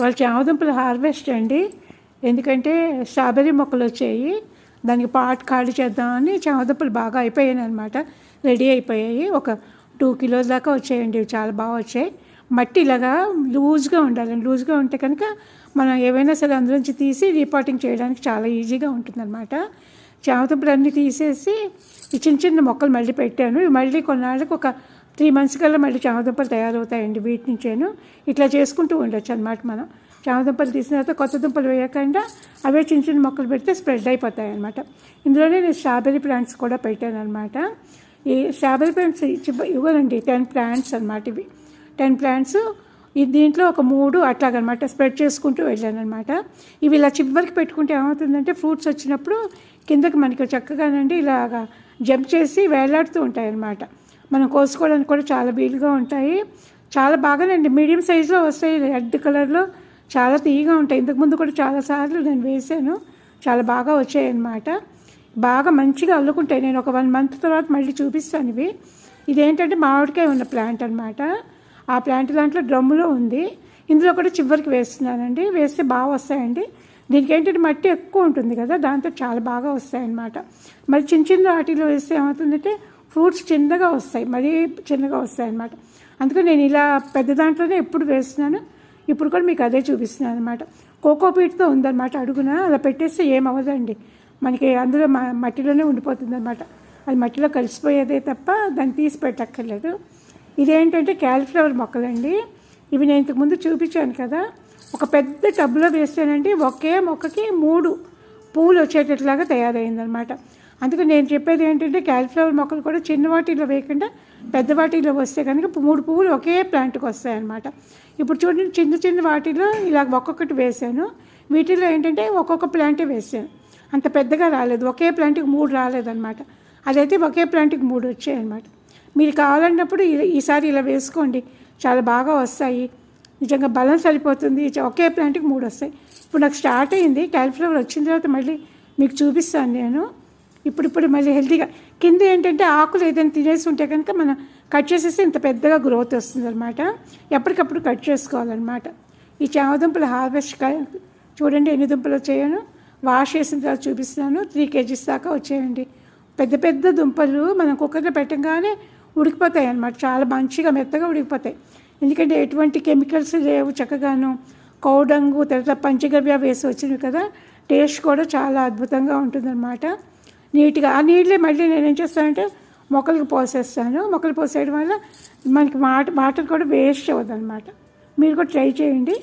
వాళ్ళ చామదుంపల హార్వెస్ట్ అండి. ఎందుకంటే స్ట్రాబెర్రీ మొక్కలు వచ్చాయి, దానికి పాట్ ఖాళీ చేద్దామని చామదుంపలు బాగా అయిపోయాయి అనమాట. రెడీ అయిపోయాయి. ఒక 2 కిలోస్ దాకా వచ్చాయండి. చాలా బాగా వచ్చాయి. మట్టి ఇలాగా లూజ్గా ఉండాలండి. లూజ్గా ఉంటే కనుక మనం ఏవైనా సరే అందులోంచి తీసి రీపాటింగ్ చేయడానికి చాలా ఈజీగా ఉంటుందన్నమాట. చామదుంపలు అన్నీ తీసేసి ఈ చిన్న చిన్న మొక్కలు మళ్ళీ పెట్టాను. మళ్ళీ కొన్నాళ్ళకి ఒక 3 months కల్లా మళ్ళీ చామదుంపలు తయారవుతాయండి. వీటి నుంచేను ఇట్లా చేసుకుంటూ ఉండొచ్చు అనమాట. మనం చామదుంపలు తీసిన తర్వాత కొత్త దుంపలు వేయకుండా అవే చిన్న చిన్న మొక్కలు పెడితే స్ప్రెడ్ అయిపోతాయి అనమాట. ఇందులోనే నేను స్ట్రాబెర్రీ ప్లాంట్స్ కూడా పెట్టాను అనమాట. ఈ స్ట్రాబెర్రీ ప్లాంట్స్ ఇవ్వాలండి 10 plants అనమాట. ఇవి 10 plants. దీంట్లో ఒక 3 అట్లాగనమాట స్ప్రెడ్ చేసుకుంటూ వెళ్ళాను అనమాట. ఇవి ఇలా చివరికి పెట్టుకుంటే ఏమవుతుందంటే ఫ్రూట్స్ వచ్చినప్పుడు కిందకి మనకి చక్కగానండి ఇలాగా జంప్ చేసి వేలాడుతూ ఉంటాయి అన్నమాట. మనం కోసుకోవడానికి కూడా చాలా వీలుగా ఉంటాయి. చాలా బాగానండి మీడియం సైజులో వస్తాయి. రెడ్ కలర్లో చాలా తీయగా ఉంటాయి. ఇంతకుముందు కూడా చాలాసార్లు నేను వేసాను, చాలా బాగా వచ్చాయి అన్నమాట. బాగా మంచిగా అల్లుకుంటాయి. నేను ఒక 1 month తర్వాత మళ్ళీ చూపిస్తాను ఇవి. ఇదేంటంటే మామిడికాయ ఉన్న ప్లాంట్ అనమాట. ఆ ప్లాంట్ దాంట్లో డ్రమ్ములో ఉంది. ఇందులో కూడా చివరికి వేస్తున్నానండి. వేస్తే బాగా వస్తాయండి. దీనికి ఏంటంటే మట్టి ఎక్కువ ఉంటుంది కదా, దాంతో చాలా బాగా వస్తాయన్నమాట. మరి చిన్న చిన్న వాటిలో వేస్తే ఏమవుతుందంటే ఫ్రూట్స్ చిన్నగా వస్తాయి, మరీ చిన్నగా వస్తాయి అన్నమాట. అందుకని నేను ఇలా పెద్ద దాంట్లోనే ఎప్పుడు వేస్తున్నాను. ఇప్పుడు కూడా మీకు అదే చూపిస్తున్నాను అనమాట. కోకోపీట్తో ఉందన్నమాట అడుగున. అలా పెట్టేస్తే ఏమవ్వదండి, మనకి అందులో మట్టిలోనే ఉండిపోతుంది అనమాట. అది మట్టిలో కలిసిపోయేదే తప్ప దాన్ని తీసి పెట్టక్కర్లేదు. ఇదేంటంటే క్యాలీఫ్లవర్ మొక్కలండి. ఇవి నేను ఇంతకుముందు చూపించాను కదా. ఒక పెద్ద టబ్లో వేస్తేనండి ఒకే మొక్కకి 3 పువ్వులు వచ్చేటట్లాగా తయారైందనమాట. అందుకని నేను చెప్పేది ఏంటంటే క్యాలీఫ్లవర్ మొక్కలు కూడా చిన్న వాటిలో వేయకుండా పెద్ద వాటిలో వస్తే కనుక 3 పువ్వులు ఒకే ప్లాంట్కి వస్తాయన్నమాట. ఇప్పుడు చూడండి చిన్న చిన్న వాటిలో ఇలా ఒక్కొక్కటి వేసాను. వీటిలో ఏంటంటే ఒక్కొక్క ప్లాంటే వేసాను. అంత పెద్దగా రాలేదు, ఒకే ప్లాంట్కి 3 రాలేదన్నమాట. అదైతే ఒకే ప్లాంట్కి 3 వచ్చాయన్నమాట. మీరు కావాలన్నప్పుడు ఈసారి ఇలా వేసుకోండి, చాలా బాగా వస్తాయి. నిజంగా బలం సరిపోతుంది. ఒకే ప్లాంట్కి 3 వస్తాయి. ఇప్పుడు నాకు స్టార్ట్ అయింది. క్యాలీఫ్లవర్ వచ్చిన తర్వాత మళ్ళీ మీకు చూపిస్తాను నేను. ఇప్పుడు మళ్ళీ హెల్తీగా కింద ఏంటంటే ఆకులు ఏదైనా తినేసి ఉంటే కనుక మనం కట్ చేసేస్తే ఇంత పెద్దగా గ్రోత్ వస్తుంది అనమాట. ఎప్పటికప్పుడు కట్ చేసుకోవాలన్నమాట. ఈ చామదుంపల హార్వెస్ట్ చూడండి ఎన్ని దుంపలు వచ్చాయో. వాష్ చేసిన తర్వాత చూపిస్తున్నాను. 3 kgs దాకా వచ్చాయండి. పెద్ద పెద్ద దుంపలు మనం కుక్కర్లో పెట్టగానే ఉడికిపోతాయి అన్నమాట. చాలా మంచిగా మెత్తగా ఉడికిపోతాయి. ఎందుకంటే ఎటువంటి కెమికల్స్ లేవు, చక్కగాను కౌడంగు తర్వాత పంచగవ్య వేసి వచ్చినవి కదా. టేస్ట్ కూడా చాలా అద్భుతంగా ఉంటుందన్నమాట. నీట్గా ఆ నీళ్ళే మళ్ళీ నేను ఏం చేస్తానంటే మొక్కలకు పోసేస్తాను. మొక్కలు పోసేయడం వల్ల మనకి వాటర్ కూడా వేస్ట్ అవ్వదు అనమాట. మీరు కూడా ట్రై చేయండి.